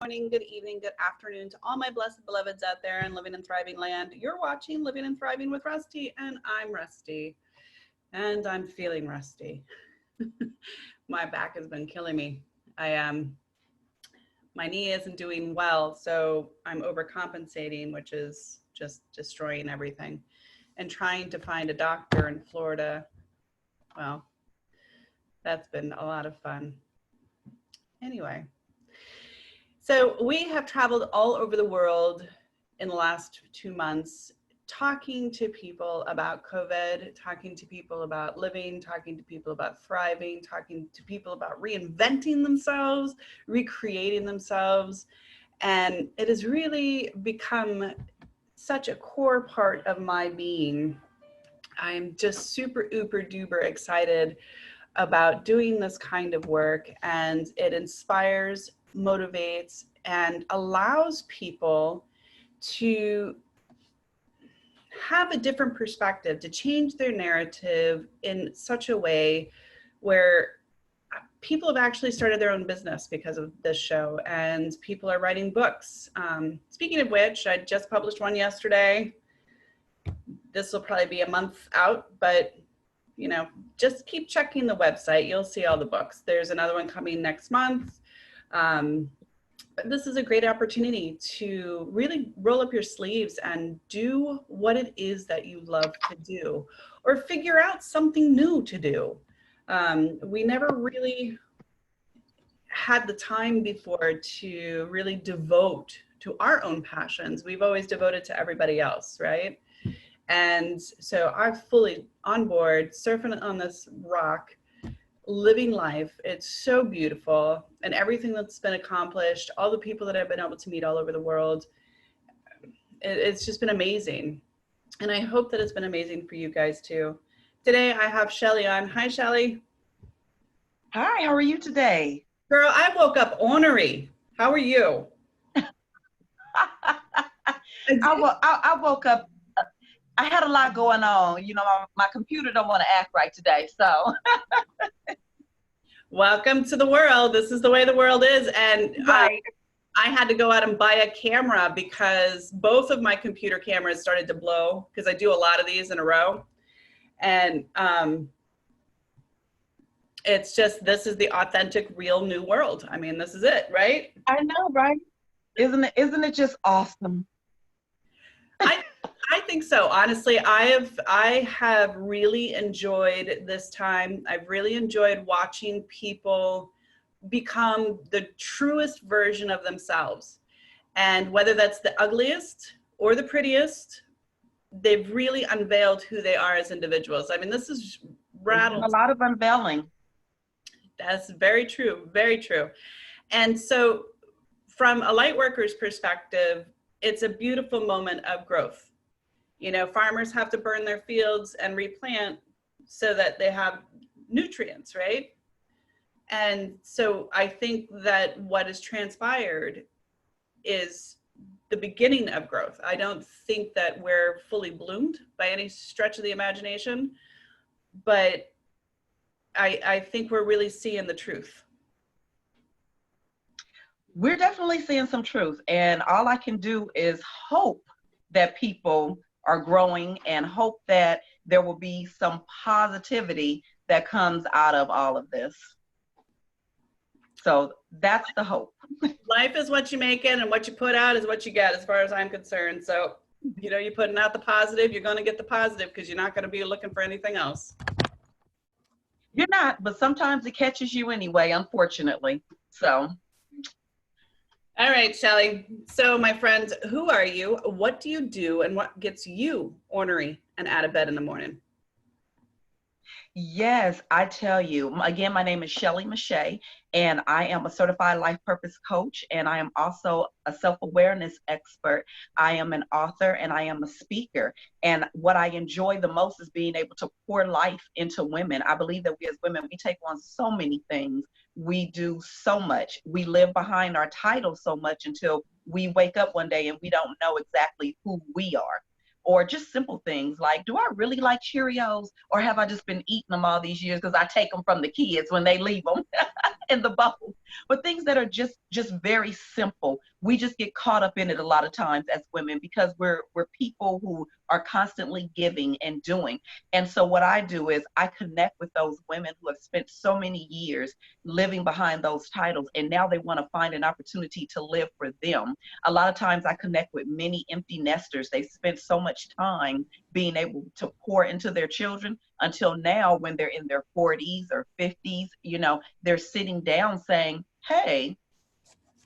morning, good evening, good afternoon to all my blessed beloveds out there in living and thriving land. You're watching Living and Thriving with Rustie, and I'm Rustie, and I'm feeling rusty. My back has been killing me. My knee isn't doing well, so I'm overcompensating, which is just destroying everything. And trying to find a doctor in Florida, well, that's been a lot of fun. Anyway, so we have traveled all over the world in the last 2 months, talking to people about COVID, talking to people about living, talking to people about thriving, talking to people about reinventing themselves, recreating themselves. And it has really become such a core part of my being. I'm just super, uber, duper excited about doing this kind of work, and it inspires, motivates, and allows people to have a different perspective, to change their narrative in such a way where people have actually started their own business because of this show, and people are writing books. Speaking of which, I just published one yesterday. This will probably be a month out, but you know, just keep checking the website. You'll see all the books. There's another one coming next month. But this is a great opportunity to really roll up your sleeves and do what it is that you love to do, or figure out something new to do. We never really had the time before to really devote to our own passions. We've always devoted to everybody else, right? And so I'm fully on board, surfing on this rock, living life. It's so beautiful, and everything that's been accomplished, all the people that I've been able to meet all over the world, it's just been amazing. And I hope that it's been amazing for you guys too. Today I have Shelly on. Hi, Shelly. Hi, how are you today? Girl, I woke up ornery. How are you? I woke up. I had a lot going on. You know, my computer don't want to act right today. So welcome to the world. This is the way the world is. And right. I had to go out and buy a camera because both of my computer cameras started to blow, because I do a lot of these in a row. And it's just, this is the authentic, real new world. I mean, this is it, right? I know, right? Isn't it just awesome? I think so. Honestly, I have really enjoyed this time. I've really enjoyed watching people become the truest version of themselves. And whether that's the ugliest or the prettiest, they've really unveiled who they are as individuals. I mean, this is rattled. A lot of unveiling. That's very true. Very true. And so from a light worker's perspective, it's a beautiful moment of growth. You know, farmers have to burn their fields and replant so that they have nutrients, right? And so I think that what has transpired is the beginning of growth. I don't think that we're fully bloomed by any stretch of the imagination, but I think we're really seeing the truth. We're definitely seeing some truth, and all I can do is hope that people are growing and hope that there will be some positivity that comes out of all of this. So that's the hope. Life is what you make it, and what you put out is what you get, as far as I'm concerned. So, you know, you're putting out the positive, you're going to get the positive, because you're not going to be looking for anything else. You're not, but sometimes it catches you anyway, unfortunately. So. All right, Shelly. So, my friend, who are you? What do you do? And what gets you ornery and out of bed in the morning? Yes, I tell you. Again, my name is Shelly Mechette, and I am a certified life purpose coach, and I am also a self-awareness expert. I am an author, and I am a speaker. And what I enjoy the most is being able to pour life into women. I believe that we as women, we take on so many things. We do so much. We live behind our titles so much until we wake up one day and we don't know exactly who we are. or just simple things like, do I really like Cheerios, or have I just been eating them all these years because I take them from the kids when they leave them in the bowl? But things that are just very simple. We just get caught up in it a lot of times as women because we're people who are constantly giving and doing. And so what I do is I connect with those women who have spent so many years living behind those titles, and now they want to find an opportunity to live for them. A lot of times I connect with many empty nesters. They spent so much time being able to pour into their children until now, when they're in their 40s or 50s, they're sitting down saying, hey,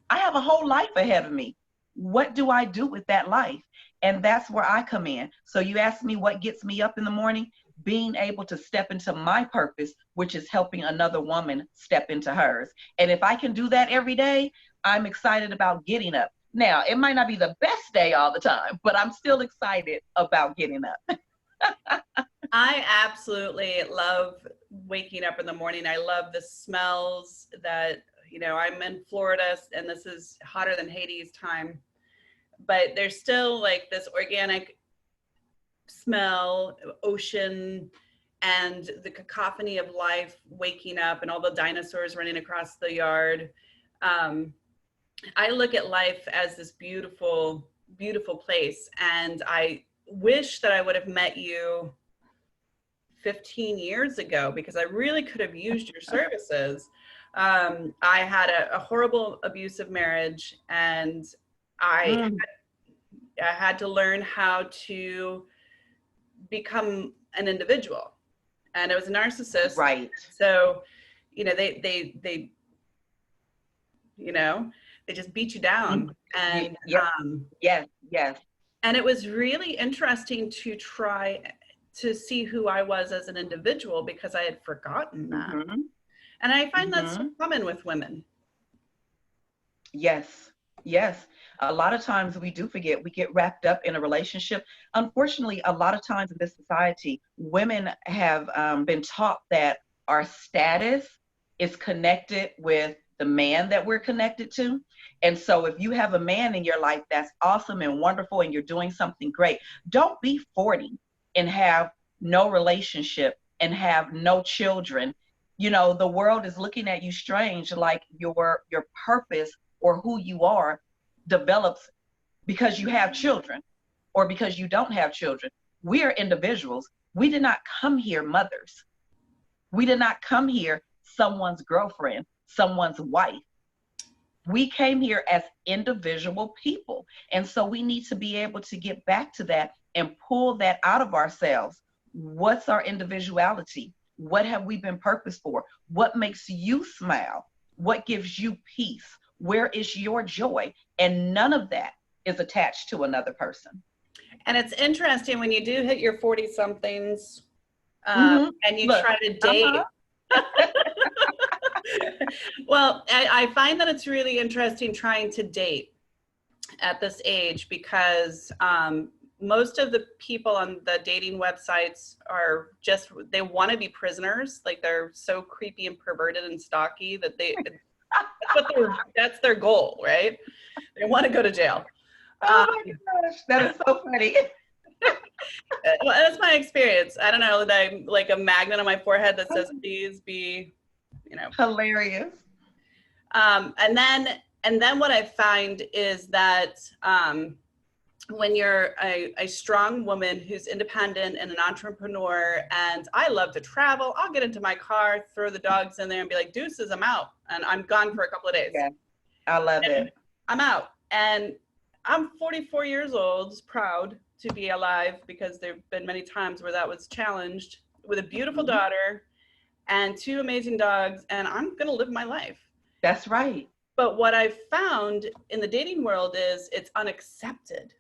I have a whole life ahead of me. What do I do with that life? And that's where I come in. So you ask me what gets me up in the morning, being able to step into my purpose, which is helping another woman step into hers. And if I can do that every day, I'm excited about getting up. Now, it might not be the best day all the time, but I'm still excited about getting up. I absolutely love waking up in the morning. I love the smells that, I'm in Florida and this is hotter than Hades time, but there's still like this organic smell, ocean, and the cacophony of life waking up and all the dinosaurs running across the yard. I look at life as this beautiful, beautiful place. And I wish that I would have met you 15 years ago because I really could have used your services. I had a horrible abusive marriage, and I had to learn how to become an individual, and it was a narcissist. Right. So, they just beat you down. And yes. And it was really interesting to try to see who I was as an individual because I had forgotten that. Mm-hmm. And I find that's so common with women. Yes. A lot of times we do forget. We get wrapped up in a relationship. Unfortunately, a lot of times in this society, women have been taught that our status is connected with the man that we're connected to. And so if you have a man in your life that's awesome and wonderful and you're doing something great, don't be 40 and have no relationship and have no children. The world is looking at you strange, like your purpose or who you are develops because you have children or because you don't have children. We are individuals. We did not come here mothers. We did not come here someone's girlfriend, someone's wife. We came here as individual people. And so we need to be able to get back to that and pull that out of ourselves. What's our individuality? What have we been purposed for? What makes you smile? What gives you peace? Where is your joy? And none of that is attached to another person. And it's interesting when you do hit your 40 somethings and you try to date. Well, I find that it's really interesting trying to date at this age because most of the people on the dating websites are just, they want to be prisoners. Like they're so creepy and perverted and stalky that that's their goal, right? They want to go to jail. Oh my gosh, that is so funny. Well, that's my experience. I don't know that I'm like a magnet on my forehead that says, please be, hilarious. And then what I find is that when you're a strong woman who's independent and an entrepreneur, and I love to travel, I'll get into my car, throw the dogs in there and be like, deuces, I'm out. And I'm gone for a couple of days. Yeah, I love it. I'm out. And I'm 44 years old, proud to be alive because there've been many times where that was challenged, with a beautiful daughter and 2 amazing dogs, and I'm going to live my life. That's right. But what I've found in the dating world is it's unaccepted.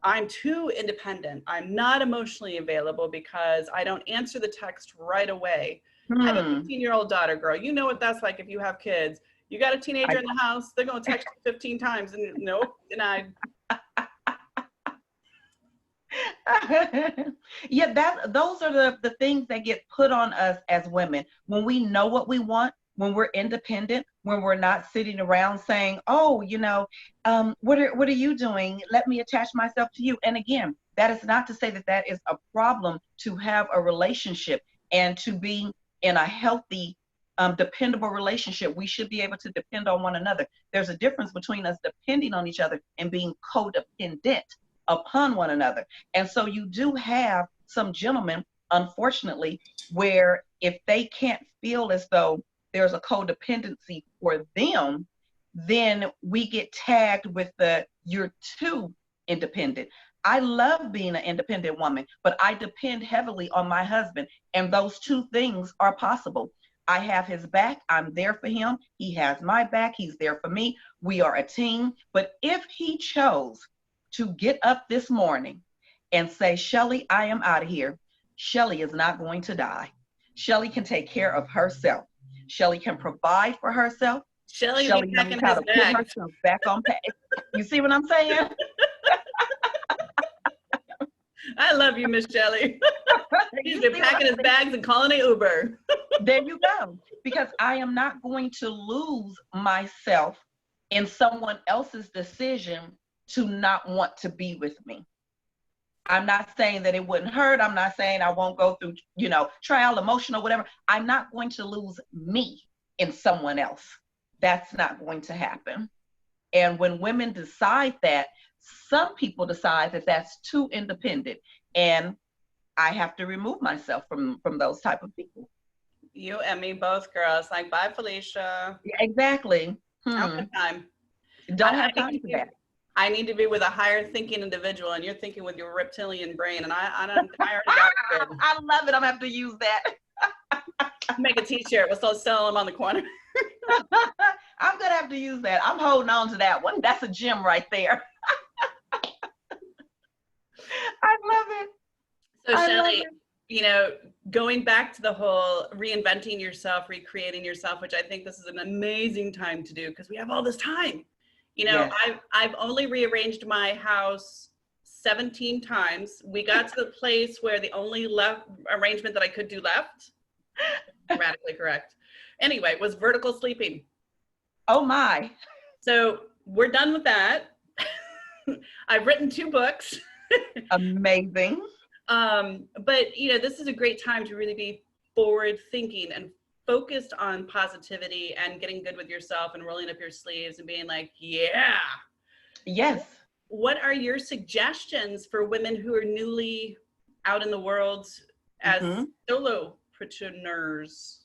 I'm too independent. I'm not emotionally available because I don't answer the text right away. I have a 15-year-old daughter, girl. You know what that's like if you have kids. You got a teenager in the house, they're going to text you 15 times and nope, denied. Yeah, those are the things that get put on us as women. When we know what we want, when we're independent, when we're not sitting around saying, oh, what are you doing? Let me attach myself to you. And again, That is not to say that that is a problem to have a relationship and to be in a healthy, dependable relationship. We should be able to depend on one another. There's a difference between us depending on each other and being codependent upon one another. And so you do have some gentlemen, unfortunately, where if they can't feel as though there's a codependency for them, then we get tagged with the you're too independent. I love being an independent woman, but I depend heavily on my husband, and those two things are possible. I have his back. I'm there for him. He has my back. He's there for me. We are a team. But if he chose to get up this morning and say, Shelly, I am out of here, Shelly is not going to die. Shelly can take care of herself. Shelly can provide for herself. Shelly Shelly knows how to put herself back on pace. You see what I'm saying? I love you, Miss Shelly. He's been packing his bags and calling an Uber. There you go. Because I am not going to lose myself in someone else's decision to not want to be with me. I'm not saying that it wouldn't hurt. I'm not saying I won't go through, trial, emotional, whatever. I'm not going to lose me in someone else. That's not going to happen. And when women decide that, some people decide that that's too independent, and I have to remove myself from those type of people. You and me both, girls. Like, bye, Felicia. Yeah, exactly. I don't have time. Don't have time for that. I need to be with a higher thinking individual, and you're thinking with your reptilian brain, and I already got it. I love it. I'm gonna have to use that. Make a t-shirt. We'll start selling them on the corner. I'm gonna have to use that. I'm holding on to that one. That's a gem right there. I love it. So Shelly, going back to the whole reinventing yourself, recreating yourself, which I think this is an amazing time to do because we have all this time. Yes. I've only rearranged my house 17 times. We got to the place where the only arrangement that I could do left, grammatically correct, anyway, was vertical sleeping. Oh my. So we're done with that. I've written 2 books. Amazing. But this is a great time to really be forward thinking and focused on positivity and getting good with yourself and rolling up your sleeves and being like, yeah. Yes. What are your suggestions for women who are newly out in the world as solopreneurs?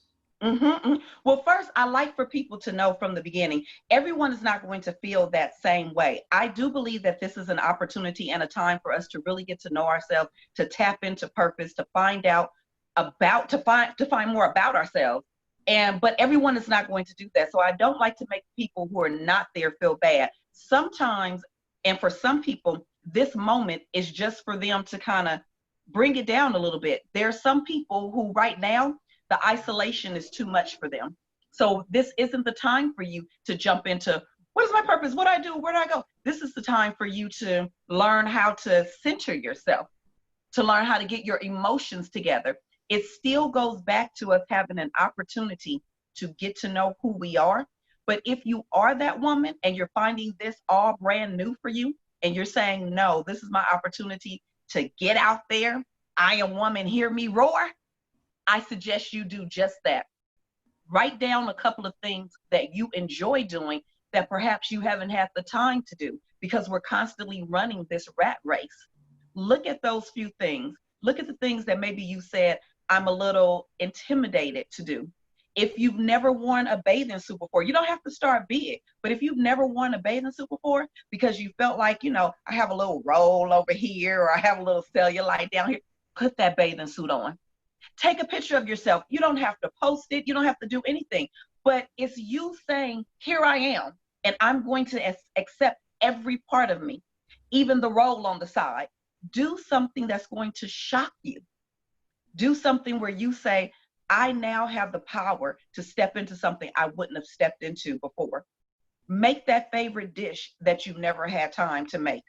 Well, first, I like for people to know from the beginning, everyone is not going to feel that same way. I do believe that this is an opportunity and a time for us to really get to know ourselves, to tap into purpose, to find out to find more about ourselves. But everyone is not going to do that. So I don't like to make people who are not there feel bad. Sometimes, and for some people, this moment is just for them to kind of bring it down a little bit. There are some people who right now, the isolation is too much for them. So this isn't the time for you to jump into, what is my purpose? What do I do? Where do I go? This is the time for you to learn how to center yourself, to learn how to get your emotions together. It still goes back to us having an opportunity to get to know who we are. But if you are that woman and you're finding this all brand new for you, and you're saying, no, this is my opportunity to get out there. I am woman, hear me roar. I suggest you do just that. Write down a couple of things that you enjoy doing that perhaps you haven't had the time to do because we're constantly running this rat race. Look at those few things. Look at the things that maybe you said, I'm a little intimidated to do. If you've never worn a bathing suit before, you don't have to start big, but if you've never worn a bathing suit before because you felt like, I have a little roll over here or I have a little cellulite down here, put that bathing suit on. Take a picture of yourself. You don't have to post it. You don't have to do anything, but it's you saying, here I am, and I'm going to accept every part of me, even the roll on the side. Do something that's going to shock you. Do something where you say, I now have the power to step into something I wouldn't have stepped into before. Make that favorite dish that you've never had time to make.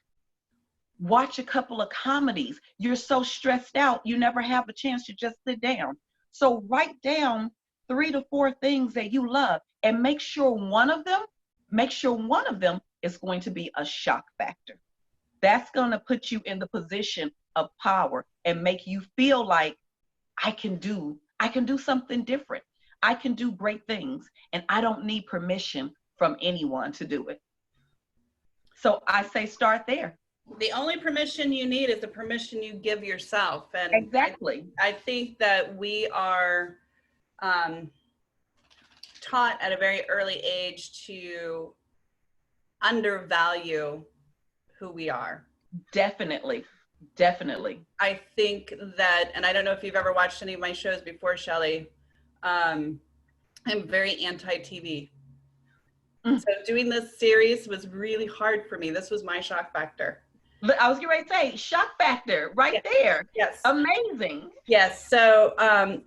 Watch a couple of comedies. You're so stressed out, you never have a chance to just sit down. So write down 3 to 4 things that you love and make sure one of them is going to be a shock factor. that's going to put you in the position of power and make you feel like I can do something different. I can do great things, and I don't need permission from anyone to do it. So I say start there. The only permission you need is the permission you give yourself. And Exactly. I think that we are taught at a very early age to undervalue who we are. Definitely. I think that, and I don't know if you've ever watched any of my shows before, Shelly, I'm very anti-TV. So doing this series was really hard for me. This was my shock factor. I was getting ready to say, shock factor right there. Yes. Amazing. Yes. So,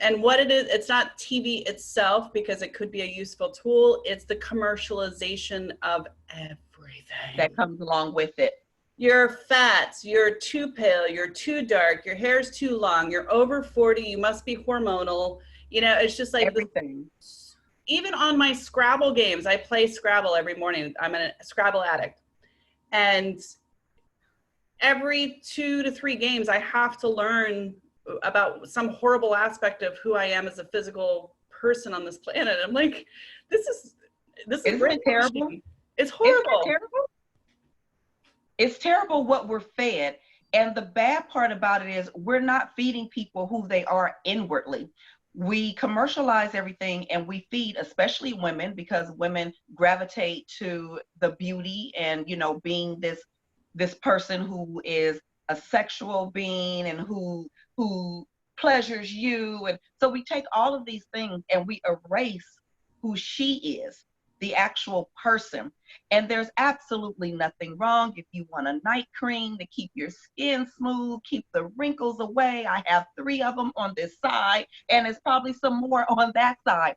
and what it is, it's not TV itself, because it could be a useful tool. It's the commercialization of everything that comes along with it. You're fat, you're too pale, you're too dark, your hair's too long, you're over 40, you must be hormonal. You know, it's just like everything. Even on my Scrabble games, I play Scrabble every morning. I'm a Scrabble addict. And every 2 to 3 games, I have to learn about some horrible aspect of who I am as a physical person on this planet. I'm like, this is terrible. It's horrible. Isn't it terrible? It's terrible what we're fed. And the bad part about it is we're not feeding people who they are inwardly. We commercialize everything and we feed, especially women, because women gravitate to the beauty and, you know, being this person who is a sexual being and who pleasures you. And so we take all of these things and we erase who she is, the actual person. And there's absolutely nothing wrong if you want a night cream to keep your skin smooth, keep the wrinkles away. I have 3 of them on this side, and there's probably some more on that side.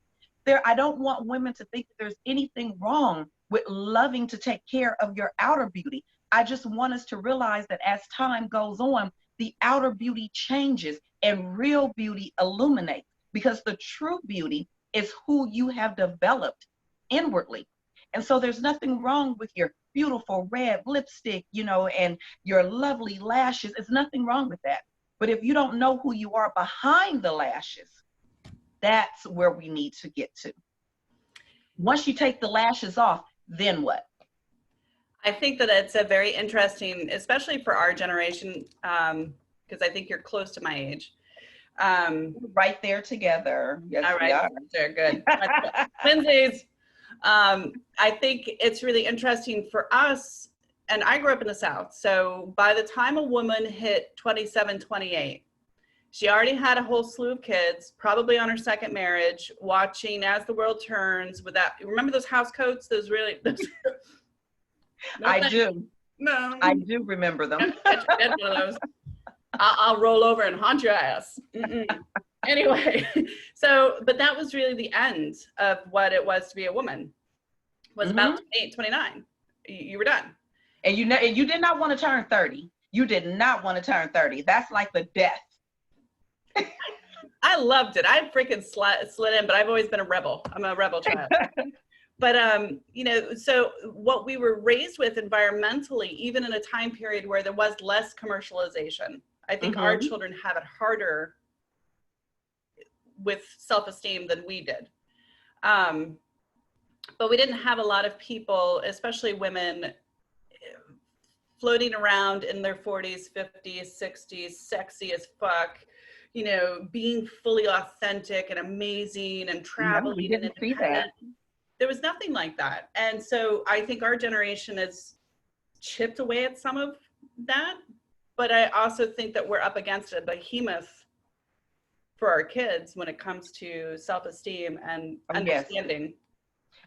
I don't want women to think that there's anything wrong with loving to take care of your outer beauty. I just want us to realize that as time goes on, the outer beauty changes and real beauty illuminates, because the true beauty is who you have developed inwardly. And so there's nothing wrong with your beautiful red lipstick, you know, and your lovely lashes. There's nothing wrong with that. But if you don't know who you are behind the lashes, that's where we need to get to. Once you take the lashes off, then what? I think that it's a very interesting, especially for our generation, because I think you're close to my age. Right there together. Yes, all right, they're good. Twinsies. I think it's really interesting for us, and I grew up in the South, so by the time a woman hit 27, 28, she already had a whole slew of kids, probably on her second marriage, watching As the World Turns. Remember those house coats? Those really... I do. No. I do remember them. One of those. I'll roll over and haunt your ass. Anyway, but that was really the end of what it was to be a woman. Was about 28, 29. You were done. And you did not want to turn 30. You did not want to turn 30. That's like the death. I loved it. I freaking slid in, but I've always been a rebel. I'm a rebel child. But, you know, so what we were raised with environmentally, even in a time period where there was less commercialization, I think our children have it harder with self-esteem than we did. But we didn't have a lot of people, especially women, floating around in their 40s, 50s, 60s, sexy as fuck, you know, being fully authentic and amazing and traveling. No, we didn't see that. There was nothing like that. And so I think our generation has chipped away at some of that, but I also think that we're up against a behemoth for our kids when it comes to self-esteem and understanding. Yes.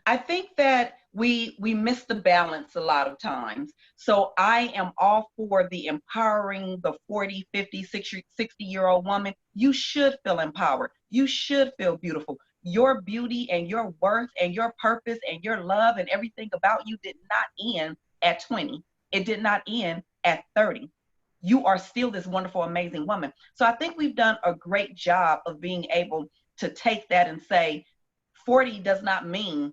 I think that we miss the balance a lot of times. So I am all for the empowering the 40, 50, 60-year-old woman. You should feel empowered. You should feel beautiful. Your beauty and your worth and your purpose and your love and everything about you did not end at 20. It did not end at 30. You are still this wonderful, amazing woman. So I think we've done a great job of being able to take that and say 40 does not mean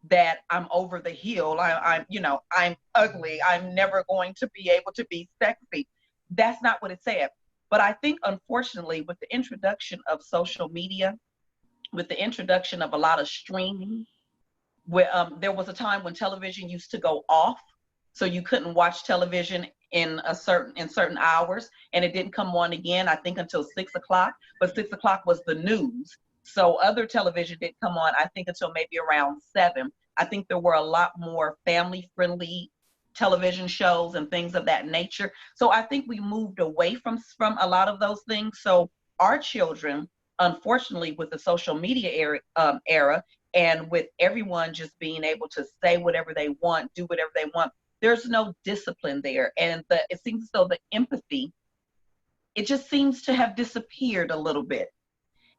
that I'm over the hill. I'm ugly. I'm never going to be able to be sexy. That's not what it said. But I think, unfortunately, with the introduction of social media, with the introduction of a lot of streaming, where there was a time when television used to go off, so you couldn't watch television in certain hours, and it didn't come on again, I think, until 6 o'clock. But 6 o'clock was the news, so other television didn't come on, I think, until maybe around 7. I think there were a lot more family friendly television shows and things of that nature. So I think we moved away from a lot of those things. So our children, unfortunately, with the social media era, and with everyone just being able to say whatever they want, do whatever they want, there's no discipline there. And it seems as though the empathy, it just seems to have disappeared a little bit.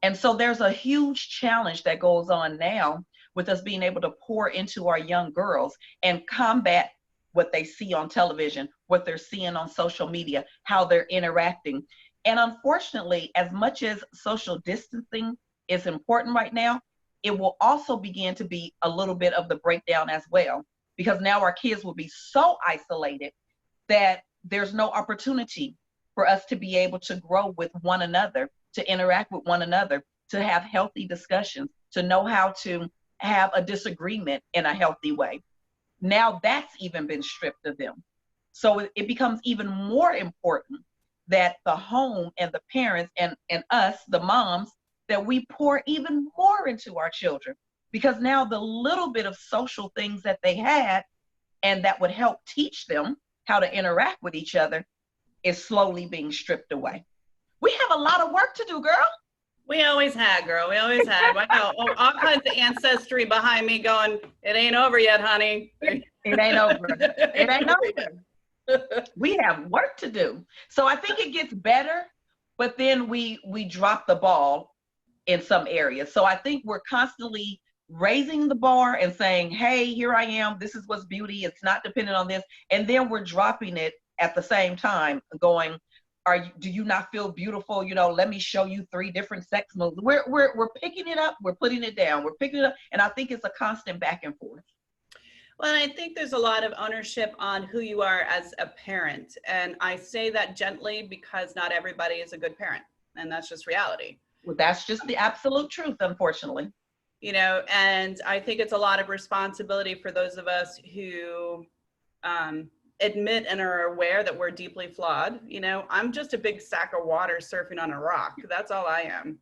And so there's a huge challenge that goes on now with us being able to pour into our young girls and combat what they see on television, what they're seeing on social media, how they're interacting. And unfortunately, as much as social distancing is important right now, it will also begin to be a little bit of the breakdown as well, because now our kids will be so isolated that there's no opportunity for us to be able to grow with one another, to interact with one another, to have healthy discussions, to know how to have a disagreement in a healthy way. Now that's even been stripped of them. So it becomes even more important that the home and the parents and us, the moms, that we pour even more into our children, because now the little bit of social things that they had and that would help teach them how to interact with each other is slowly being stripped away. We have a lot of work to do, girl. We always had, girl. We always had. I know all kinds of ancestry behind me going, it ain't over yet, honey. It ain't over. It ain't over. We have work to do. So I think it gets better, but then we drop the ball in some areas. So I think we're constantly raising the bar and saying, hey, here I am. This is what's beauty. It's not dependent on this. And then we're dropping it at the same time, going, do you not feel beautiful? Let me show you 3 different sex moves. We're picking it up, we're putting it down, we're picking it up, and I think it's a constant back and forth. Well, I think there's a lot of ownership on who you are as a parent, and I say that gently because not everybody is a good parent, and that's just reality. Well, that's just the absolute truth, unfortunately. And I think it's a lot of responsibility for those of us who admit and are aware that we're deeply flawed. I'm just a big sack of water surfing on a rock. That's all I am.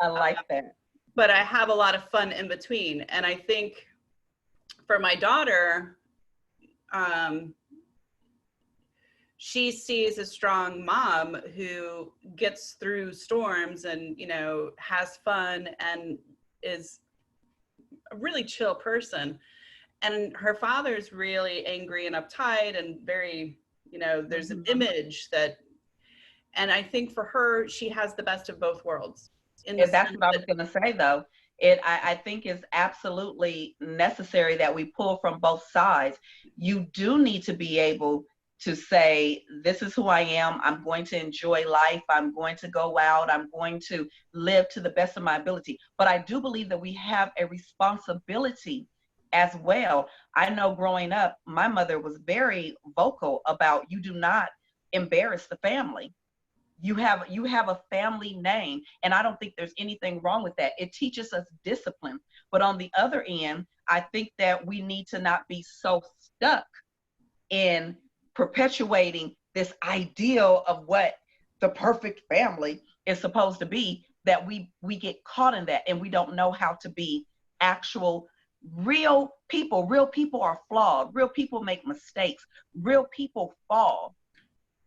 I like that. But I have a lot of fun in between. And I think for my daughter, she sees a strong mom who gets through storms and, has fun and is a really chill person. And her father's really angry and uptight and very, there's an image that, and I think for her, she has the best of both worlds. That's what I was going to say, though. I think is absolutely necessary that we pull from both sides. You do need to be able to say, this is who I am. I'm going to enjoy life. I'm going to go out. I'm going to live to the best of my ability. But I do believe that we have a responsibility as well. I know growing up, my mother was very vocal about, you do not embarrass the family. You have a family name, and I don't think there's anything wrong with that. It teaches us discipline. But on the other end, I think that we need to not be so stuck in perpetuating this ideal of what the perfect family is supposed to be, that we get caught in that and we don't know how to be actual real people. Real people are flawed. Real people make mistakes. Real people fall.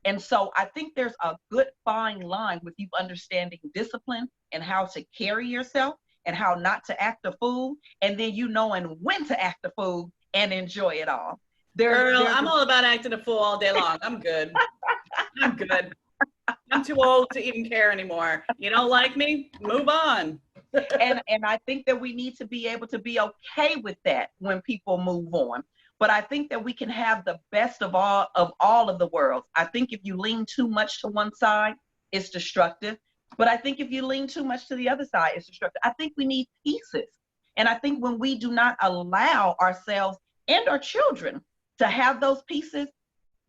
And so I think there's a good fine line with you understanding discipline and how to carry yourself and how not to act a fool, and then knowing when to act a fool and enjoy it all. Girl, I'm all about acting a fool all day long. I'm good. I'm good. I'm too old to even care anymore. You don't like me? Move on. and I think that we need to be able to be okay with that when people move on. But I think that we can have the best of all of the worlds. I think if you lean too much to one side, it's destructive. But I think if you lean too much to the other side, it's destructive. I think we need pieces. And I think when we do not allow ourselves and our children to have those pieces,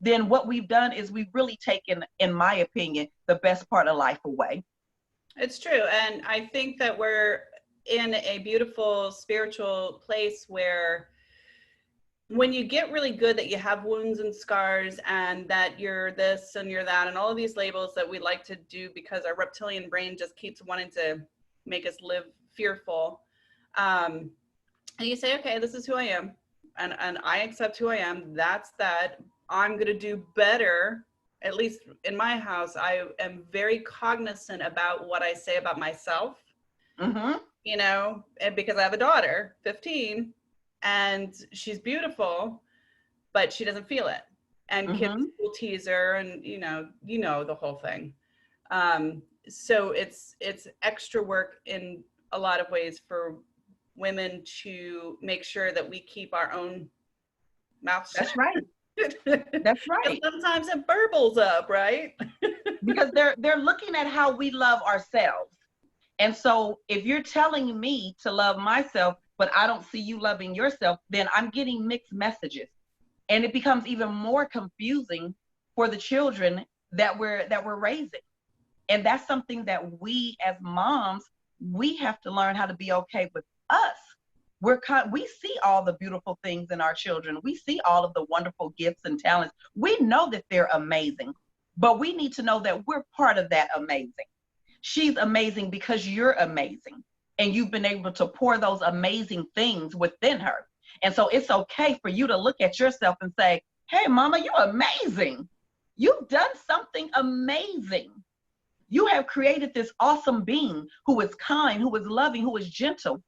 then what we've done is we've really taken, in my opinion, the best part of life away. It's true. And I think that we're in a beautiful spiritual place where when you get really good that you have wounds and scars and that you're this and you're that and all of these labels that we like to do because our reptilian brain just keeps wanting to make us live fearful. And you say, okay, this is who I am. And I accept who I am. That's that. I'm going to do better. At least in my house, I am very cognizant about what I say about myself, you know, and because I have a daughter, 15, and she's beautiful, but she doesn't feel it. And kids will tease her and, you know, the whole thing. So it's extra work in a lot of ways for women to make sure that we keep our own mouth shut. That's right. That's right. Sometimes it burbles up, right? Because they're looking at how we love ourselves. And so if you're telling me to love myself, but I don't see you loving yourself, then I'm getting mixed messages. And it becomes even more confusing for the children that we're raising. And that's something that we as moms, we have to learn how to be okay with us. We see all the beautiful things in our children. We see all of the wonderful gifts and talents. We know that they're amazing, but we need to know that we're part of that amazing. She's amazing because you're amazing. And you've been able to pour those amazing things within her. And so it's okay for you to look at yourself and say, hey, mama, you're amazing. You've done something amazing. You have created this awesome being who is kind, who is loving, who is gentle.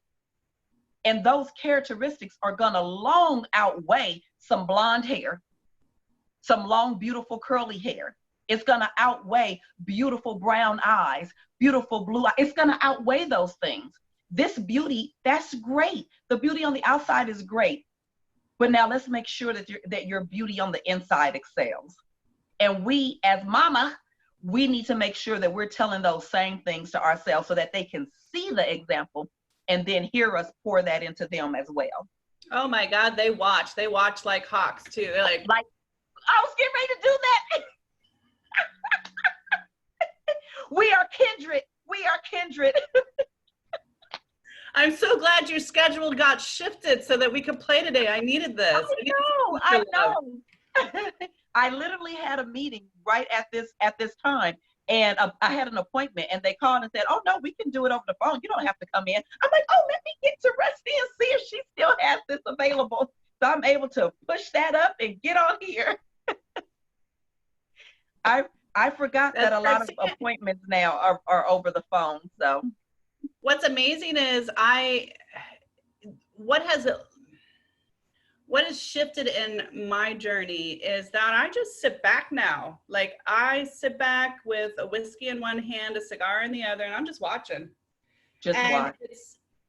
And those characteristics are going to long outweigh some blonde hair, some long, beautiful curly hair. It's going to outweigh beautiful brown eyes, beautiful blue eyes. It's going to outweigh those things. This beauty, that's great. The beauty on the outside is great. But now let's make sure that your beauty on the inside excels. And we, as mama, we need to make sure that we're telling those same things to ourselves so that they can see the example and then hear us pour that into them as well. Oh my God, they watch like hawks too. They're like I was getting ready to do that. We are kindred. I'm so glad your schedule got shifted so that we could play today. I needed this. I know. I literally had a meeting right at this time. And I had an appointment and they called and said, oh, no, we can do it over the phone. You don't have to come in. I'm like, oh, let me get to Rustie and see if she still has this available. So I'm able to push that up and get on here. I forgot that a lot of appointments now are over the phone. So what's amazing is what has shifted in my journey is that I just sit back now. Like I sit back with a whiskey in one hand, a cigar in the other, and I'm just watching.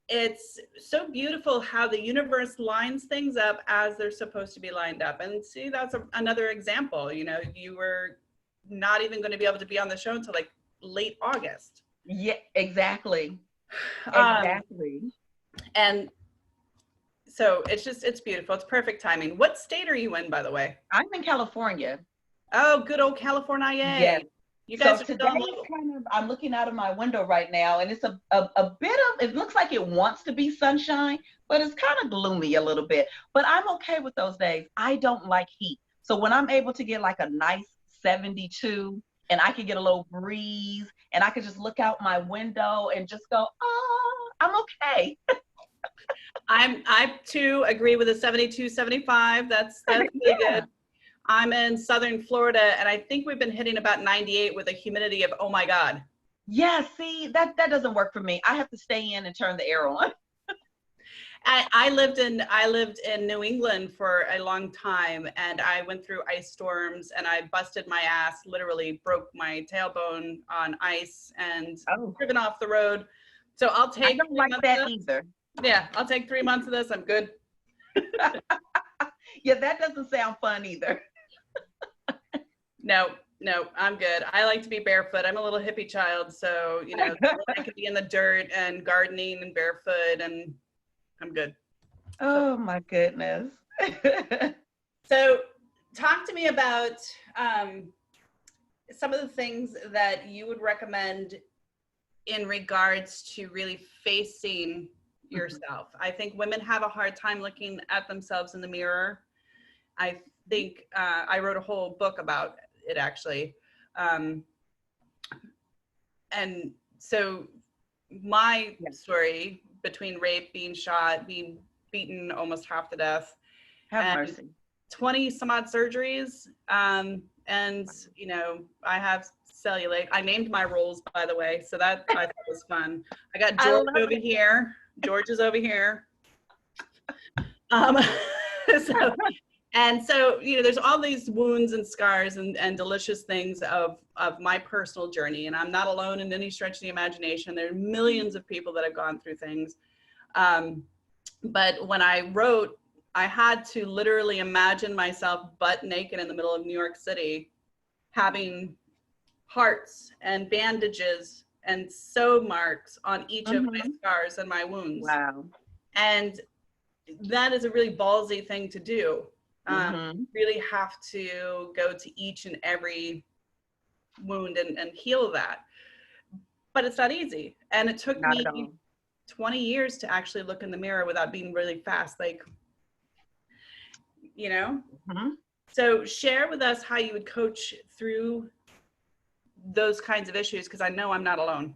It's so beautiful how the universe lines things up as they're supposed to be lined up. And see, that's another example. You know, you were not even going to be able to be on the show until like late August. Yeah, exactly. Exactly. And so it's beautiful. It's perfect timing. What state are you in, by the way? I'm in California. Oh, good old California. Yes. You guys so today I'm looking out of my window right now, and it's a bit of, it looks like it wants to be sunshine, but it's kind of gloomy a little bit. But I'm okay with those days. I don't like heat. So when I'm able to get like a nice 72 and I can get a little breeze and I can just look out my window and just go, oh, I'm okay. I too agree with the 72, 75. That's really good. I'm in Southern Florida and I think we've been hitting about 98 with a humidity of, oh my God. Yeah, see, that doesn't work for me. I have to stay in and turn the air on. I lived in New England for a long time and I went through ice storms and I busted my ass, literally broke my tailbone on ice and driven off the road. So I'll take. I don't like that either. Yeah, I'll take 3 months of this. I'm good. Yeah, that doesn't sound fun either. No, I'm good. I like to be barefoot. I'm a little hippie child, so you know, I could be in the dirt and gardening and barefoot and I'm good. Oh my goodness. So talk to me about some of the things that you would recommend in regards to really facing yourself. I think women have a hard time looking at themselves in the mirror. I think I wrote a whole book about it, actually. And so my story, between rape, being shot, being beaten almost half to death, Have and mercy. 20 some odd surgeries. And, you know, I have cellulite. I named my rolls, by the way, so that I thought was fun. I got George over here. George is over here. So, and so, you know, there's all these wounds and scars and delicious things of my personal journey. And I'm not alone in any stretch of the imagination. There are millions of people that have gone through things. But when I wrote, I had to literally imagine myself butt naked in the middle of New York City, having hearts and bandages and sew marks on each of my scars and my wounds. Wow. And that is a really ballsy thing to do. Really have to go to each and every wound and heal that. But it's not easy. And it took me 20 years to actually look in the mirror without being really fast, like, you know? So share with us how you would coach through those kinds of issues, because I know I'm not alone.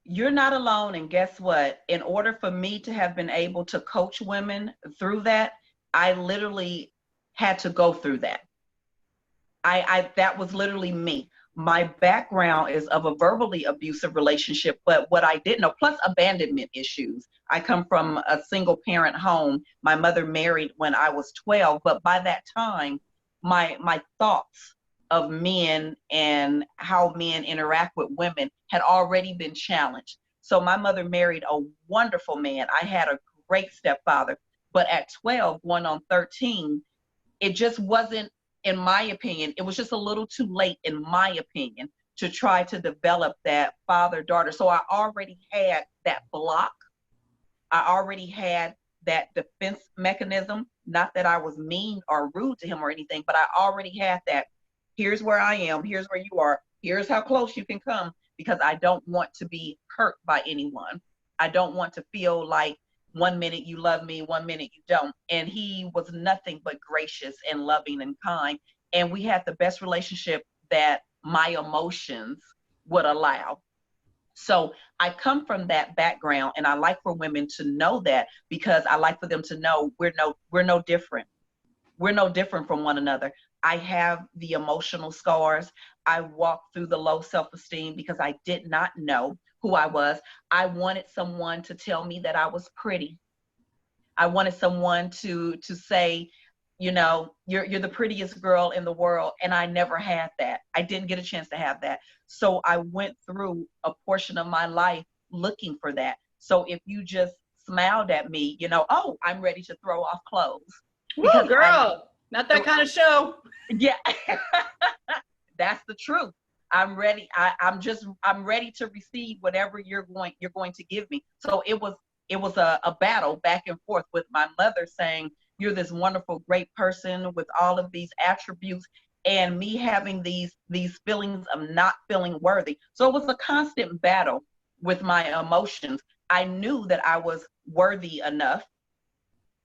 You're not alone. And guess what? In order for me to have been able to coach women through that, I literally had to go through that. That was literally me. My background is of a verbally abusive relationship, but what I didn't know, plus abandonment issues. I come from a single parent home. My mother married when I was 12, but by that time, my thoughts of men and how men interact with women had already been challenged. So my mother married a wonderful man. I had a great stepfather, but at 12, going on 13, it just wasn't, in my opinion, it was just a little too late, in my opinion, to try to develop that father-daughter. So I already had that block. I already had that defense mechanism. Not that I was mean or rude to him or anything, but I already had that. Here's where I am. Here's where you are. Here's how close you can come, because I don't want to be hurt by anyone. I don't want to feel like 1 minute you love me, 1 minute you don't. And he was nothing but gracious and loving and kind. And we had the best relationship that my emotions would allow. So I come from that background, and I like for women to know that, because I like for them to know we're no different. We're no different from one another. I have the emotional scars. I walked through the low self-esteem because I did not know who I was. I wanted someone to tell me that I was pretty. I wanted someone to say, you know, you're the prettiest girl in the world. And I never had that. I didn't get a chance to have that. So I went through a portion of my life looking for that. So if you just smiled at me, you know, oh, I'm ready to throw off clothes. Woo, girl, not that kind of show. Yeah, that's the truth. I'm ready. I'm ready to receive whatever you're going to give me. So it was a battle back and forth with my mother saying, you're this wonderful, great person with all of these attributes, and me having these feelings of not feeling worthy. So it was a constant battle with my emotions. I knew that I was worthy enough,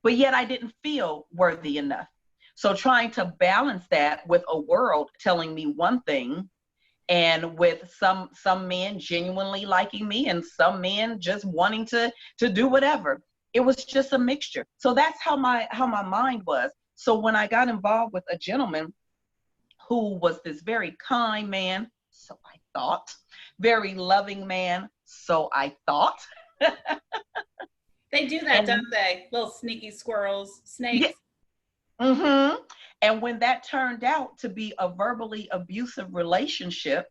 but yet I didn't feel worthy enough. So trying to balance that with a world telling me one thing, and with some men genuinely liking me and some men just wanting to do whatever. It was just a mixture. So that's how my mind was. So when I got involved with a gentleman who was this very kind man, so I thought, very loving man, so I thought. They do that, don't they? Little sneaky squirrels, snakes. Yeah. And when that turned out to be a verbally abusive relationship,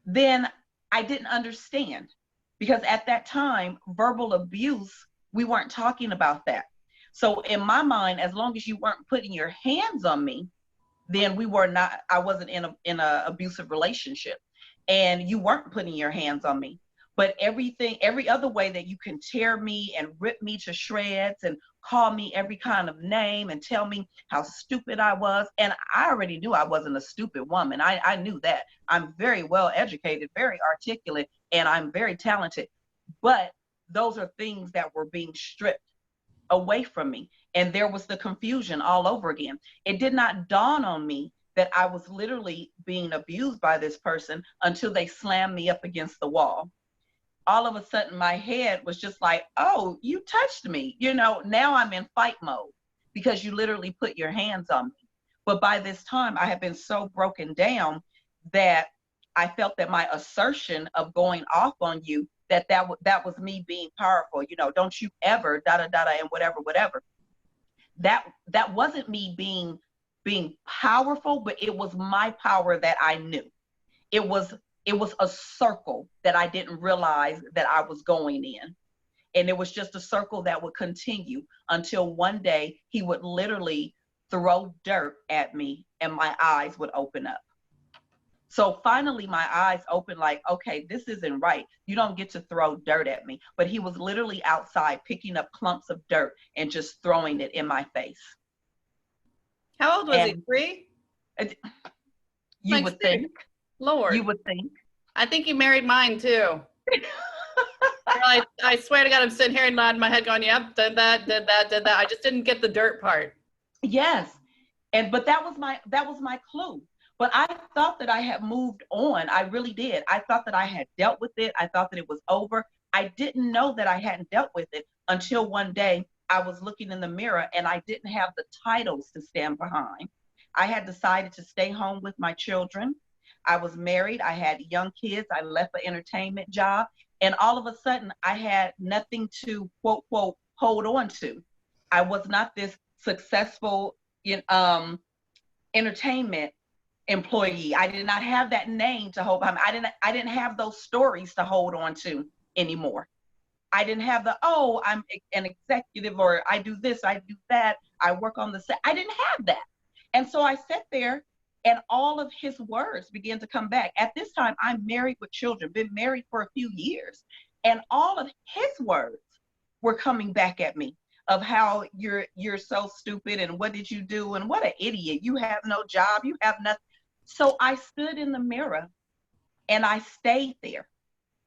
then I didn't understand, because at that time, verbal abuse, we weren't talking about that. So in my mind, as long as you weren't putting your hands on me, then I wasn't in a abusive relationship, and you weren't putting your hands on me. But every other way that you can tear me and rip me to shreds and call me every kind of name and tell me how stupid I was. And I already knew I wasn't a stupid woman. I knew that. I'm very well educated, very articulate, and I'm very talented. But those are things that were being stripped away from me. And there was the confusion all over again. It did not dawn on me that I was literally being abused by this person until they slammed me up against the wall. All of a sudden my head was just like, oh, you touched me. Now I'm in fight mode because you literally put your hands on me. But by this time I had been so broken down that I felt that my assertion of going off on you, that was me being powerful. Don't you ever and whatever. That wasn't me being powerful, but it was my power that I knew. It was a circle that I didn't realize that I was going in. And it was just a circle that would continue until one day he would literally throw dirt at me and my eyes would open up. So finally my eyes opened like, okay, this isn't right. You don't get to throw dirt at me. But he was literally outside picking up clumps of dirt and just throwing it in my face. How old was he? 3? You like would 3. Think. Lord. You would think. I think he married mine too. I swear to God, I'm sitting here and nodding my head going, yep, did that. I just didn't get the dirt part. Yes. But that was my clue. But I thought that I had moved on. I really did. I thought that I had dealt with it. I thought that it was over. I didn't know that I hadn't dealt with it until one day I was looking in the mirror and I didn't have the titles to stand behind. I had decided to stay home with my children. I was married. I had young kids. I left an entertainment job. And all of a sudden, I had nothing to, quote, quote, hold on to. I was not this successful entertainment employee. I did not have that name to hold on. I didn't have those stories to hold on to anymore. I didn't have I'm an executive, or I do this, I do that, I work on the set. I didn't have that. And so I sat there and all of his words began to come back. At this time, I'm married with children, been married for a few years. And all of his words were coming back at me of how you're so stupid and what did you do and what an idiot. You have no job, you have nothing. So I stood in the mirror and I stayed there.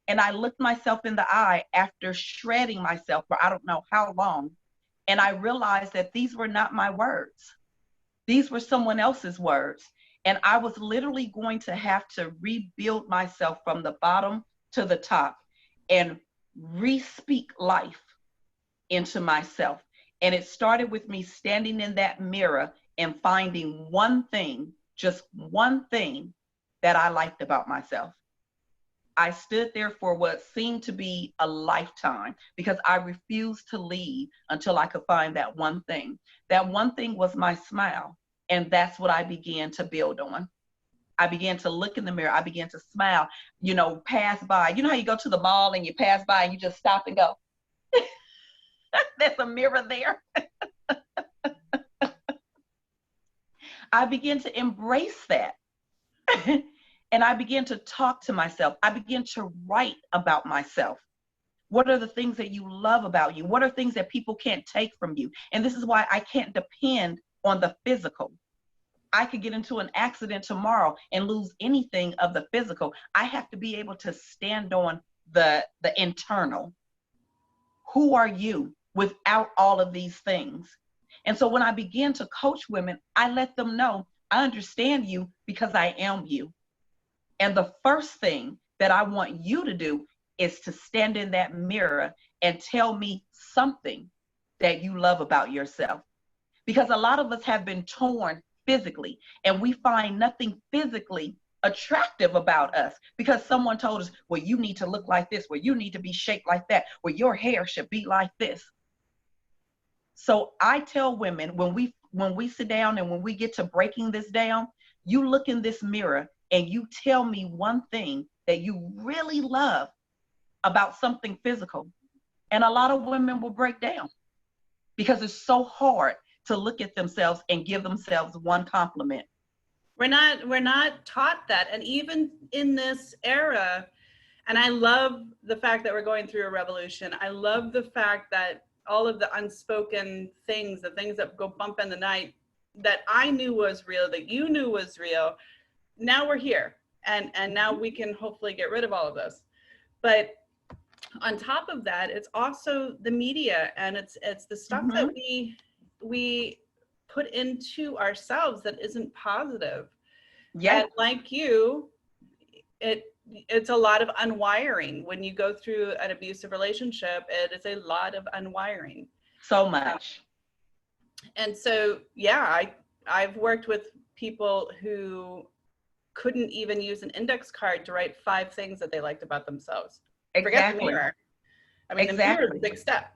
And I looked myself in the eye after shredding myself for I don't know how long. And I realized that these were not my words. These were someone else's words. And I was literally going to have to rebuild myself from the bottom to the top and re-speak life into myself. And it started with me standing in that mirror and finding one thing, just one thing that I liked about myself. I stood there for what seemed to be a lifetime because I refused to leave until I could find that one thing. That one thing was my smile. And that's what I began to build on. I began to look in the mirror. I began to smile, pass by. You know how you go to the mall and you pass by and you just stop and go, there's a mirror there. I began to embrace that. And I began to talk to myself. I began to write about myself. What are the things that you love about you? What are things that people can't take from you? And this is why I can't depend on the physical. I could get into an accident tomorrow and lose anything of the physical. I have to be able to stand on the internal. Who are you without all of these things? And so when I began to coach women, I let them know I understand you because I am you. And the first thing that I want you to do is to stand in that mirror and tell me something that you love about yourself. Because a lot of us have been torn physically and we find nothing physically attractive about us because someone told us, well, you need to look like this, well, you need to be shaped like that, well, your hair should be like this. So I tell women when we sit down and when we get to breaking this down, you look in this mirror and you tell me one thing that you really love about something physical. And a lot of women will break down because it's so hard to look at themselves and give themselves one compliment. We're not taught that. And even in this era, And I love the fact that we're going through a revolution. I love the fact that all of the unspoken things, the things that go bump in the night that I knew was real, that you knew was real, now we're here. And now we can hopefully get rid of all of this. But on top of that, it's also the media, and it's the stuff that we put into ourselves that isn't positive. Yeah. And like you, it's a lot of unwiring. When you go through an abusive relationship, it is a lot of unwiring. So much. And so, yeah, I've worked with people who couldn't even use an index card to write 5 things that they liked about themselves. Forget the mirror. I mean, the mirror is a big step.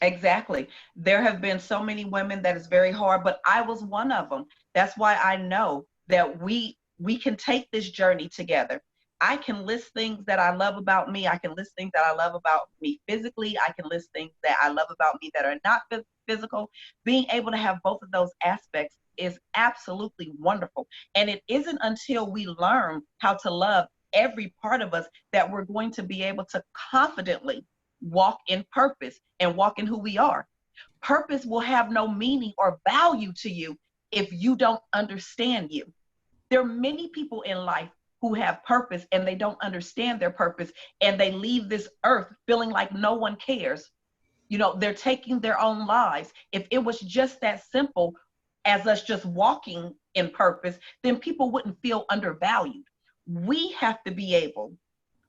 Exactly. There have been so many women that is very hard, but I was one of them. That's why I know that we can take this journey together. I can list things that I love about me. I can list things that I love about me physically. I can list things that I love about me that are not physical. Being able to have both of those aspects is absolutely wonderful. And it isn't until we learn how to love every part of us that we're going to be able to confidently walk in purpose and walk in who we are. Purpose will have no meaning or value to you if you don't understand you. There are many people in life who have purpose and they don't understand their purpose, and they leave this earth feeling like no one cares. You know, they're taking their own lives. If it was just that simple as us just walking in purpose, then people wouldn't feel undervalued. We have to be able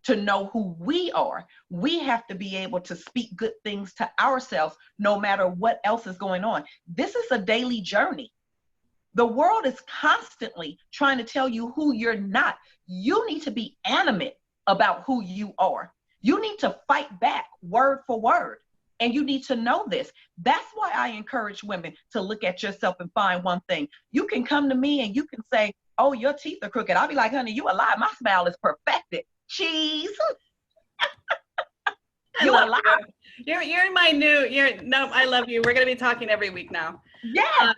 to know who we are. We have to be able to speak good things to ourselves no matter what else is going on. This is a daily journey. The world is constantly trying to tell you who you're not. You need to be animate about who you are. You need to fight back word for word. And you need to know this. That's why I encourage women to look at yourself and find one thing. You can come to me and you can say, oh, your teeth are crooked. I'll be like, honey, you a lie. My smile is perfected. Cheese. You a lie. You're my new, I love you. We're going to be talking every week now. Yeah.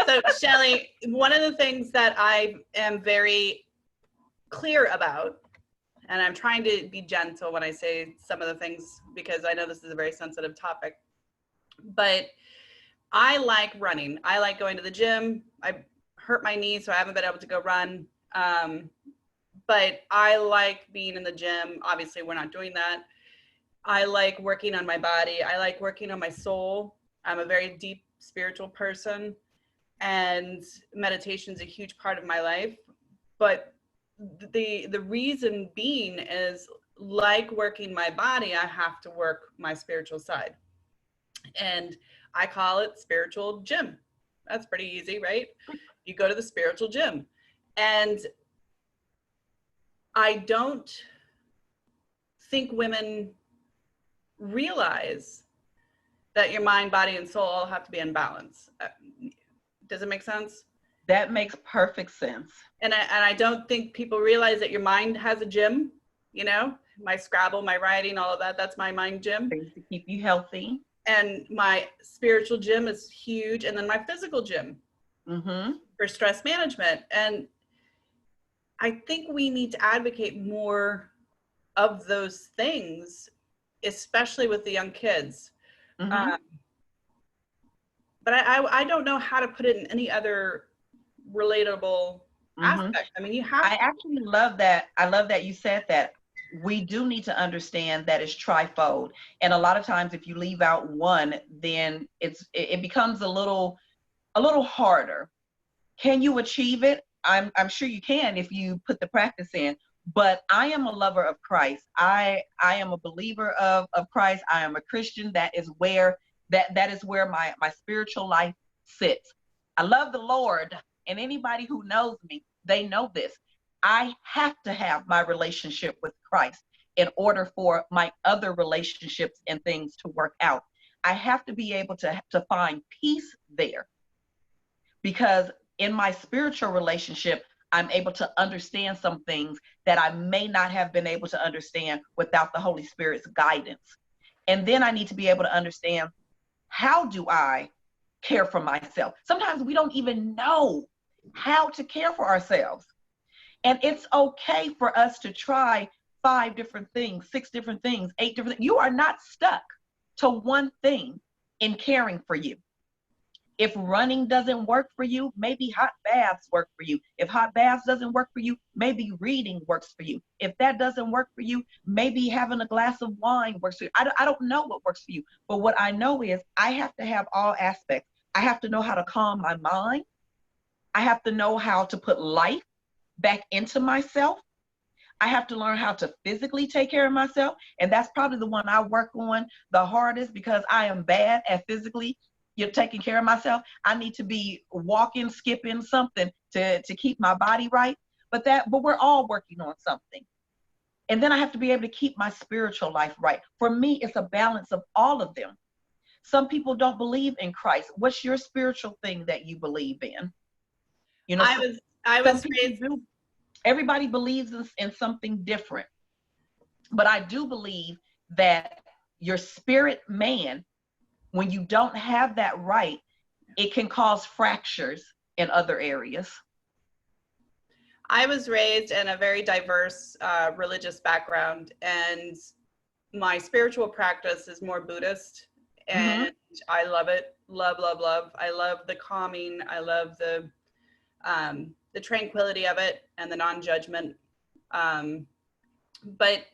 So Shelly, one of the things that I am very clear about, and I'm trying to be gentle when I say some of the things, because I know this is a very sensitive topic, but I like running. I like going to the gym. I hurt my knee, so I haven't been able to go run. But I like being in the gym. Obviously, we're not doing that. I like working on my body. I like working on my soul. I'm a very deep spiritual person, and meditation is a huge part of my life. But the reason being is, like working my body, I have to work my spiritual side. And I call it spiritual gym. That's pretty easy, right? You go to the spiritual gym. And I don't think women realize that your mind, body, and soul all have to be in balance. Does it make sense? That makes perfect sense. And I don't think people realize that your mind has a gym. You know, my Scrabble, my writing, all of that, that's my mind gym. Things to keep you healthy. And my spiritual gym is huge. And then my physical gym for stress management. And I think we need to advocate more of those things, especially with the young kids. But I don't know how to put it in any other relatable aspect. I mean, you have. I actually love that. I love that you said that. We do need to understand that it's trifold, and a lot of times, if you leave out one, then it becomes a little harder. Can you achieve it? I'm sure you can if you put the practice in. But I am a lover of Christ. I am a believer of Christ. I am a Christian. That is where my spiritual life sits. I love the Lord, and anybody who knows me, they know this. I have to have my relationship with Christ in order for my other relationships and things to work out. I have to be able to find peace there, because in my spiritual relationship, I'm able to understand some things that I may not have been able to understand without the Holy Spirit's guidance. And then I need to be able to understand, how do I care for myself? Sometimes we don't even know how to care for ourselves. And it's okay for us to try 5 different things, 6 different things, 8 different things. You are not stuck to one thing in caring for you. If running doesn't work for you, maybe hot baths work for you. If hot baths doesn't work for you, maybe reading works for you. If that doesn't work for you, maybe having a glass of wine works for you. I don't know what works for you, but what I know is I have to have all aspects. I have to know how to calm my mind. I have to know how to put life back into myself. I have to learn how to physically take care of myself. And that's probably the one I work on the hardest, because I am bad at physically taking care of myself. I need to be walking, skipping, something to keep my body right. But we're all working on something. And then I have to be able to keep my spiritual life right. For me, it's a balance of all of them. Some people don't believe in Christ. What's your spiritual thing that you believe in? You know, I was raised. Everybody believes in something different. But I do believe that your spirit man, when you don't have that right, it can cause fractures in other areas. I was raised in a very diverse religious background, and my spiritual practice is more Buddhist, and I love it. Love, love, love. I love the calming. I love the tranquility of it and the non-judgment. But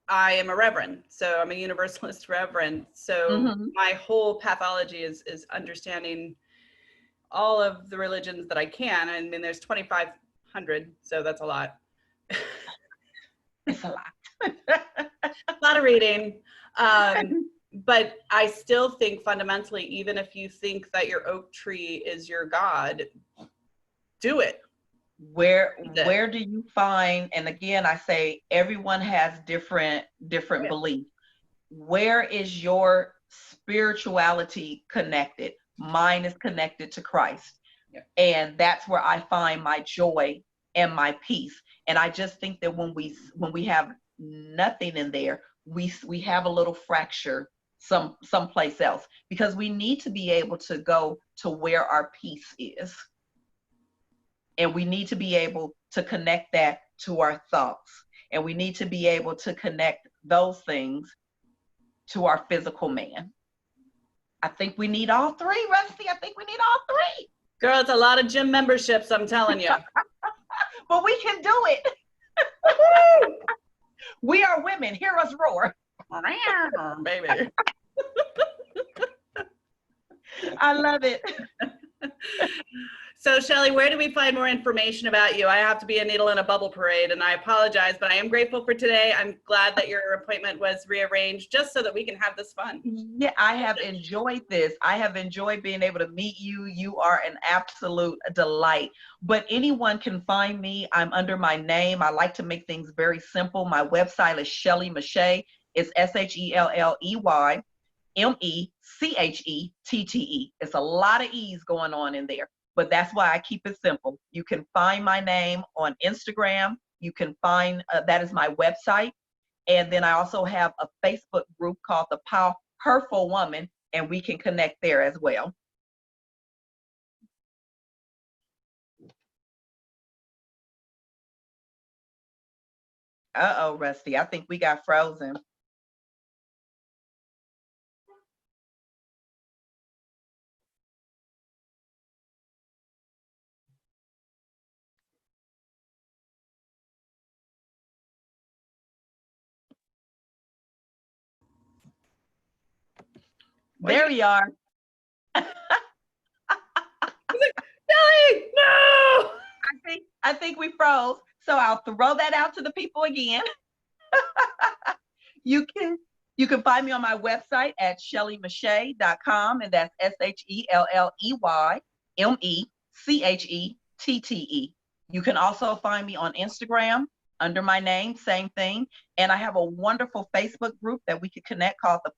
I am a reverend, so I'm a Universalist reverend. So my whole pathology is understanding all of the religions that I can. I mean, there's 2,500, so that's a lot. It's a lot. A lot of reading. But I still think fundamentally, even if you think that your oak tree is your God, do it. Where do you find, and again, I say everyone has different beliefs. Where is your spirituality connected? Mine is connected to Christ. Yeah. And that's where I find my joy and my peace. And I just think that when we have nothing in there, we have a little fracture someplace else, because we need to be able to go to where our peace is. And we need to be able to connect that to our thoughts. And we need to be able to connect those things to our physical man. I think we need all three, Rustie. I think we need all three. Girl, it's a lot of gym memberships, I'm telling you. But we can do it. We are women. Hear us roar. Baby. I love it. So Shelly, where do we find more information about you? I have to be a needle in a bubble parade, and I apologize, but I am grateful for today. I'm glad that your appointment was rearranged just so that we can have this fun. Yeah, I have enjoyed this. I have enjoyed being able to meet you. You are an absolute delight. But anyone can find me. I'm under my name. I like to make things very simple. My website is Shelly Mechette. It's SHELLEY MECHETTE. It's a lot of E's going on in there, but that's why I keep it simple. You can find my name on Instagram. You can find, that is my website. And then I also have a Facebook group called The Powerful Woman, and we can connect there as well. Uh-oh, Rustie, I think we got frozen. There you are. Shelly, no! I think we froze. So I'll throw that out to the people again. You can find me on my website at shelleymechette.com, and that's SHELLEYMECHETTE. You can also find me on Instagram under my name, same thing. And I have a wonderful Facebook group that we could connect called The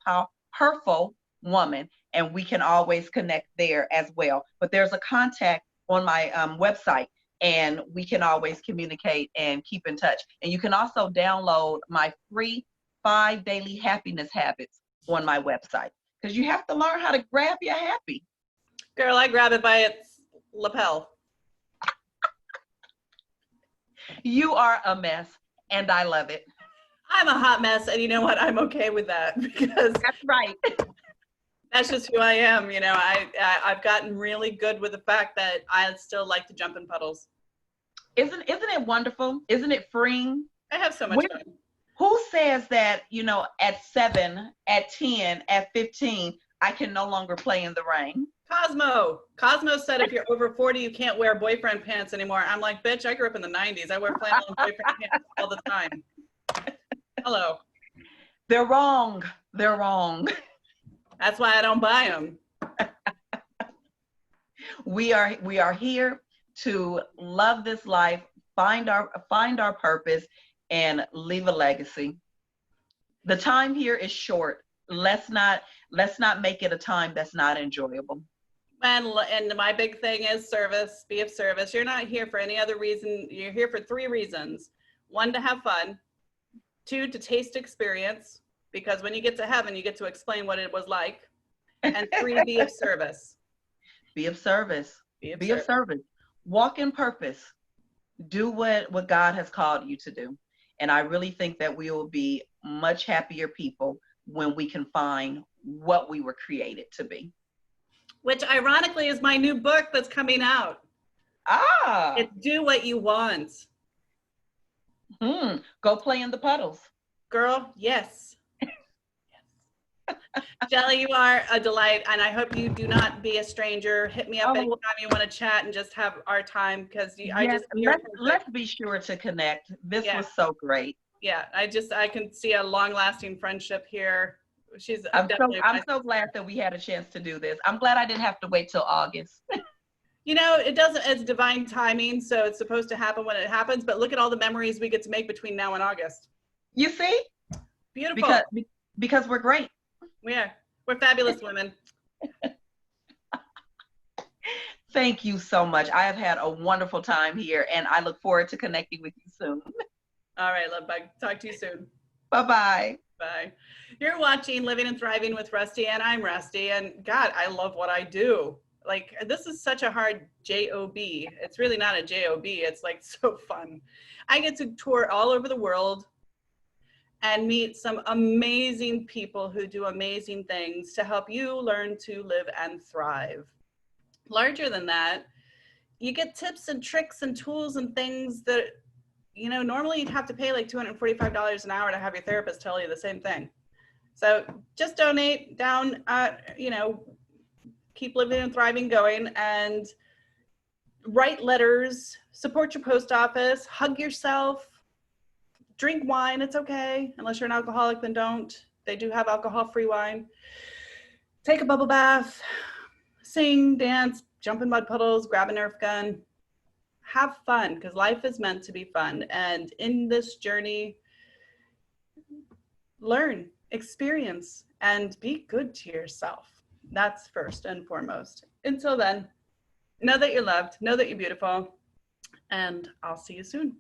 Powerful Woman, and we can always connect there as well. But there's a contact on my website, and we can always communicate and keep in touch. And you can also download my free 5 daily happiness habits on my website, because you have to learn how to grab your happy. Girl, I grab it by its lapel. You are a mess, and I love it. I'm a hot mess, and you know what? I'm okay with that because That's right. that's just who I am. You know, I've gotten really good with the fact that I still like to jump in puddles. Isn't it wonderful? Isn't it freeing? I have so much fun. Who says that, at 7, at 10, at 15, I can no longer play in the rain? Cosmo said if you're over 40, you can't wear boyfriend pants anymore. I'm like, bitch, I grew up in the 90s. I wear flannel and boyfriend pants all the time. Hello. They're wrong. They're wrong. That's why I don't buy them. We are here to love this life, find our purpose, and leave a legacy. The time here is short. Let's not make it a time that's not enjoyable. And my big thing is service, be of service. You're not here for any other reason. You're here for 3 reasons. 1, to have fun. 2, to taste experience, because when you get to heaven, you get to explain what it was like. And 3, be of service. Be of service. Be of service. Walk in purpose. Do what God has called you to do. And I really think that we will be much happier people when we can find what we were created to be. Which ironically is my new book that's coming out. It's Do What You Want. Go play in the puddles. Girl, yes. Shelly, you are a delight, and I hope you do not be a stranger. Hit me up anytime you want to chat and just have our time, because let's be sure to connect. This was so great. Yeah, I can see a long-lasting friendship here. I'm so glad that we had a chance to do this. I'm glad I didn't have to wait till August. You know, it's divine timing, so it's supposed to happen when it happens, but look at all the memories we get to make between now and August. You see? Beautiful. Because we're great. Yeah, we're fabulous women. Thank you so much. I have had a wonderful time here, and I look forward to connecting with you soon. All right, love bug. Talk to you soon. Bye-bye. Bye. You're watching Living and Thriving with Rustie, and I'm Rustie, and God, I love what I do. Like, this is such a hard J-O-B. It's really not a J-O-B. It's like so fun. I get to tour all over the world and meet some amazing people who do amazing things to help you learn to live and thrive. Larger than that, you get tips and tricks and tools and things that, you know, normally you'd have to pay like $245 an hour to have your therapist tell you the same thing. So just donate down, keep living and thriving going, and write letters, support your post office, hug yourself, drink wine, it's okay. Unless you're an alcoholic, then don't. They do have alcohol-free wine. Take a bubble bath, sing, dance, jump in mud puddles, grab a Nerf gun. Have fun, because life is meant to be fun. And in this journey, learn, experience, and be good to yourself. That's first and foremost. Until then, know that you're loved, know that you're beautiful, and I'll see you soon.